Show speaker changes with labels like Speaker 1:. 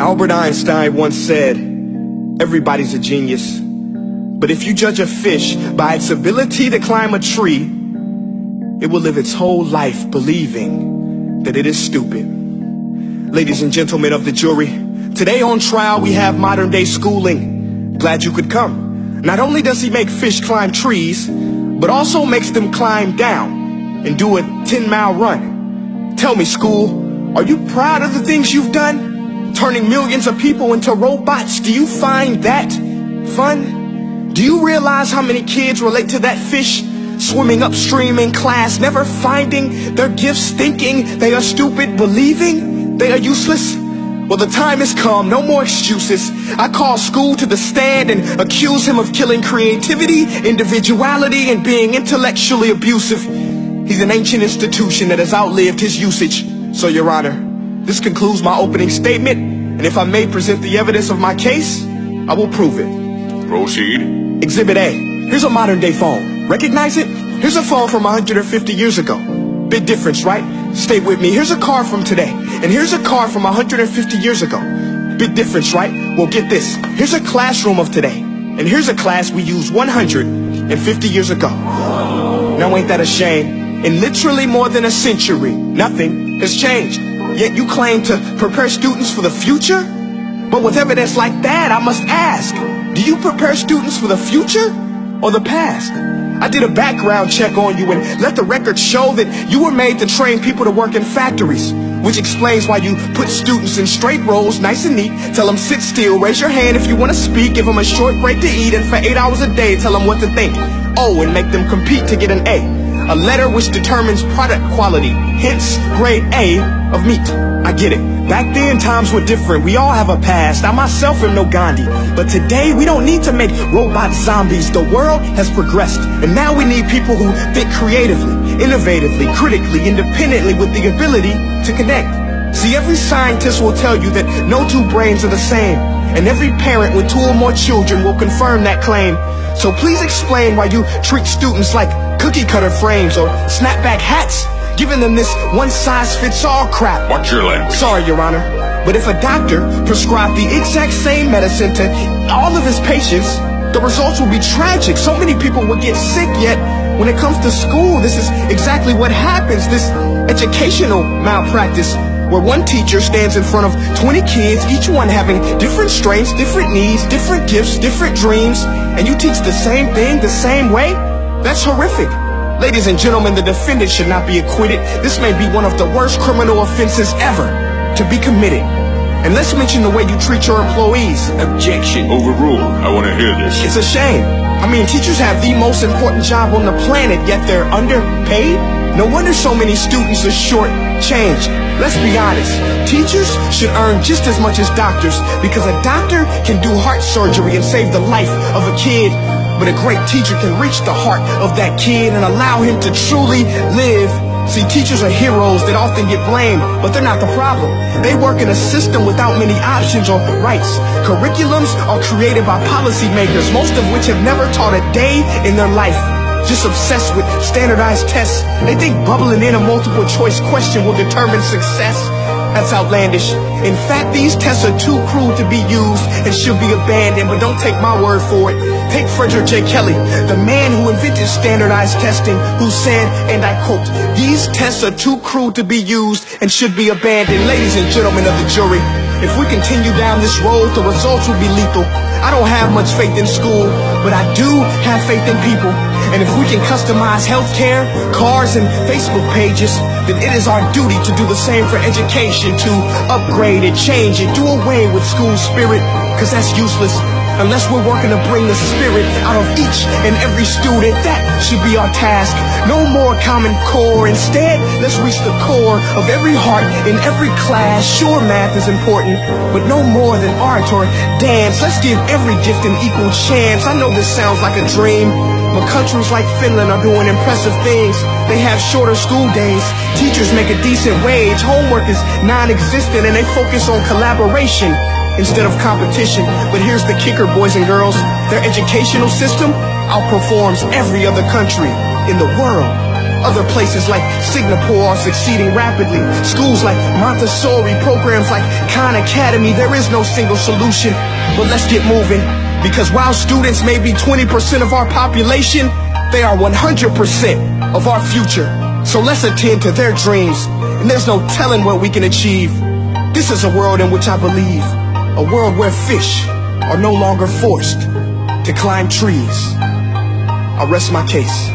Speaker 1: Albert Einstein once said, everybody's a genius, but if you judge a fish by its ability to climb a tree, it will live its whole life believing that it is stupid. Ladies and gentlemen of the jury, today on trial we have modern day schooling. Glad you could come. Not only does he make fish climb trees, but also makes them climb down and do a 10-mile run. Tell me, school, are you proud of the things you've done? Turning millions of people into robots, do you find that fun? Do you realize how many kids relate to that fish swimming upstream in class, never finding their gifts, thinking they are stupid, believing they are useless? Well, the time has come, no more excuses. I call school to the stand and accuse him of killing creativity, individuality, and being intellectually abusive. He's an ancient institution that has outlived his usage. So, Your Honor, this concludes my opening statement, and if I may present the evidence of my case, I will prove it.
Speaker 2: Proceed.
Speaker 1: Exhibit A. Here's a modern day phone. Recognize it? Here's a phone from 150 years ago. Big difference, right? Stay with me. Here's a car from today, and here's a car from 150 years ago. Big difference, right? Well, get this. Here's a classroom of today, and here's a class we used 150 years ago. Now, ain't that a shame? In literally more than a century, nothing has changed. Yet you claim to prepare students for the future? But with evidence like that, I must ask, do you prepare students for the future or the past? I did a background check on you and let the record show that you were made to train people to work in factories, which explains why you put students in straight rows, nice and neat, tell them sit still, raise your hand if you want to speak, give them a short break to eat, and for 8 hours a day tell them what to think. Oh, and make them compete to get an A letter which determines product quality, hence grade A of meat. I get it. Back then, times were different. We all have a past. I myself am no Gandhi. But today, we don't need to make robot zombies. The world has progressed. And now we need people who think creatively, innovatively, critically, independently, with the ability to connect. See, every scientist will tell you that no two brains are the same. And every parent with 2 or more children will confirm that claim. So please explain why you treat students like cookie cutter frames or snapback hats, giving them this one-size-fits-all crap.
Speaker 2: Watch your language.
Speaker 1: Sorry, Your Honor, but if a doctor prescribed the exact same medicine to all of his patients, the results would be tragic. So many people would get sick, yet when it comes to school, this is exactly what happens. This educational malpractice, where one teacher stands in front of 20 kids, each one having different strengths, different needs, different gifts, different dreams, and you teach the same thing the same way? That's horrific. Ladies and gentlemen, the defendant should not be acquitted. This may be one of the worst criminal offenses ever to be committed. And let's mention the way you treat your employees.
Speaker 2: Objection. Overruled. I want to hear this.
Speaker 1: It's a shame. I mean, teachers have the most important job on the planet, yet they're underpaid? No wonder so many students are short-changed. Let's be honest. Teachers should earn just as much as doctors, because a doctor can do heart surgery and save the life of a kid. But a great teacher can reach the heart of that kid and allow him to truly live. See, teachers are heroes that often get blamed, but they're not the problem. They work in a system without many options or rights. Curriculums are created by policymakers, most of which have never taught a day in their life. Just obsessed with standardized tests. They think bubbling in a multiple choice question will determine success. That's outlandish. In fact, these tests are too cruel to be used and should be abandoned, but don't take my word for it. Take Frederick J. Kelly, the man who invented standardized testing, who said, and I quote, "These tests are too cruel to be used and should be abandoned." Ladies and gentlemen of the jury, if we continue down this road, the results will be lethal. I don't have much faith in school, but I do have faith in people. And if we can customize healthcare, cars, and Facebook pages, then it is our duty to do the same for education, to upgrade it, change it, do away with school spirit, because that's useless. Unless we're working to bring the spirit out of each and every student, that should be our task. No more Common Core. Instead, let's reach the core of every heart in every class. Sure, math is important, but no more than art or dance. Let's give every gift an equal chance. I know this sounds like a dream, but countries like Finland are doing impressive things. They have shorter school days. Teachers make a decent wage. Homework is non-existent, and they focus on collaboration instead of competition. But here's the kicker, boys and girls. Their educational system outperforms every other country in the world. Other places like Singapore are succeeding rapidly. Schools like Montessori, programs like Khan Academy, there is no single solution. But let's get moving, because while students may be 20% of our population, they are 100% of our future. So let's attend to their dreams, and there's no telling what we can achieve. This is a world in which I believe, a world where fish are no longer forced to climb trees. I rest my case.